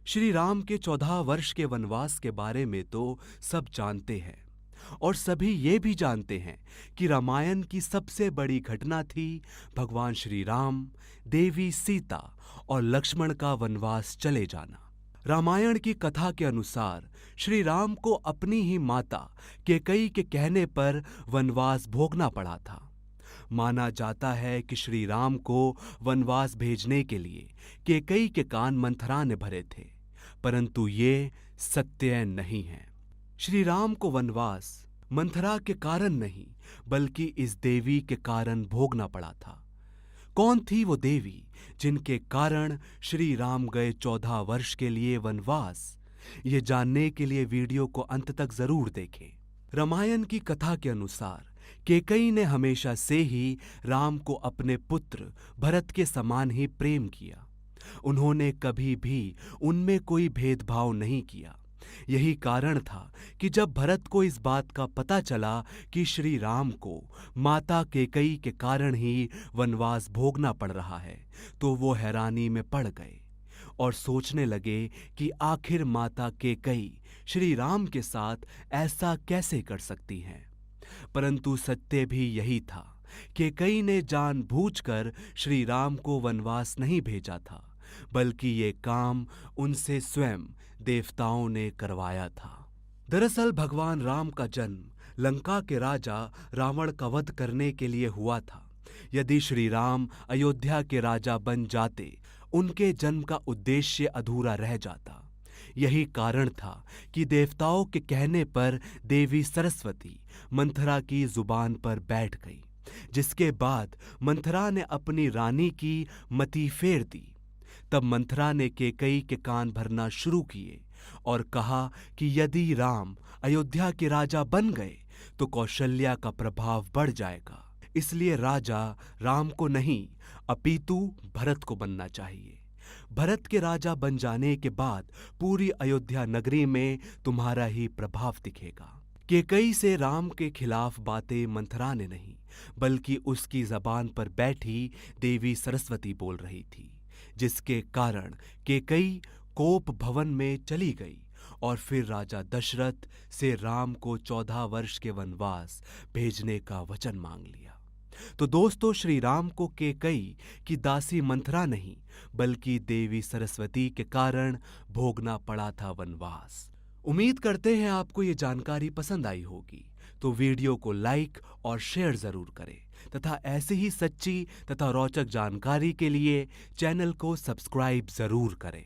श्री राम के 14 वर्ष के वनवास के बारे में तो सब जानते हैं और सभी ये भी जानते हैं कि रामायण की सबसे बड़ी घटना थी भगवान श्री राम, देवी सीता और लक्ष्मण का वनवास चले जाना। रामायण की कथा के अनुसार श्री राम को अपनी ही माता कैकेयी के कहने पर वनवास भोगना पड़ा था। माना जाता है कि श्री राम को वनवास भेजने के लिए कैकेयी के कान मंथरा ने भरे थे, परंतु ये सत्य नहीं है। श्री राम को वनवास मंथरा के कारण नहीं बल्कि इस देवी के कारण भोगना पड़ा था। कौन थी वो देवी जिनके कारण श्री राम गए 14 वर्ष के लिए वनवास? ये जानने के लिए वीडियो को अंत तक जरूर देखें। रामायण की कथा के अनुसार कैकेयी ने हमेशा से ही राम को अपने पुत्र भरत के समान ही प्रेम किया। उन्होंने कभी भी उनमें कोई भेदभाव नहीं किया। यही कारण था कि जब भरत को इस बात का पता चला कि श्री राम को माता कैकेयी के कारण ही वनवास भोगना पड़ रहा है, तो वो हैरानी में पड़ गए और सोचने लगे कि आखिर माता कैकेयी श्री राम के साथ ऐसा कैसे कर सकती हैं। परंतु सत्य भी यही था। कैकेयी ने जानबूझकर श्री राम को वनवास नहीं भेजा था, बल्कि ये काम उनसे स्वयं देवताओं ने करवाया था। दरअसल भगवान राम का जन्म लंका के राजा रावण का वध करने के लिए हुआ था। यदि श्री राम अयोध्या के राजा बन जाते, उनके जन्म का उद्देश्य अधूरा रह जाता। यही कारण था कि देवताओं के कहने पर देवी सरस्वती मंथरा की जुबान पर बैठ गई, जिसके बाद मंथरा ने अपनी रानी की मति फेर दी। तब मंथरा ने कैकेयी के कान भरना शुरू किए और कहा कि यदि राम अयोध्या के राजा बन गए तो कौशल्या का प्रभाव बढ़ जाएगा, इसलिए राजा राम को नहीं अपितु भरत को बनना चाहिए। भरत के राजा बन जाने के बाद पूरी अयोध्या नगरी में तुम्हारा ही प्रभाव दिखेगा। कैकेयी से राम के खिलाफ बातें मंथरा ने नहीं बल्कि उसकी जबान पर बैठी देवी सरस्वती बोल रही थी, जिसके कारण कैकेयी कोप भवन में चली गई और फिर राजा दशरथ से राम को 14 वर्ष के वनवास भेजने का वचन मांग लिया। तो दोस्तों, श्री राम को कैकेयी की दासी मंथरा नहीं बल्कि देवी सरस्वती के कारण भोगना पड़ा था वनवास। उम्मीद करते हैं आपको ये जानकारी पसंद आई होगी, तो वीडियो को लाइक और शेयर जरूर करें तथा ऐसी ही सच्ची तथा रोचक जानकारी के लिए चैनल को सब्सक्राइब जरूर करें।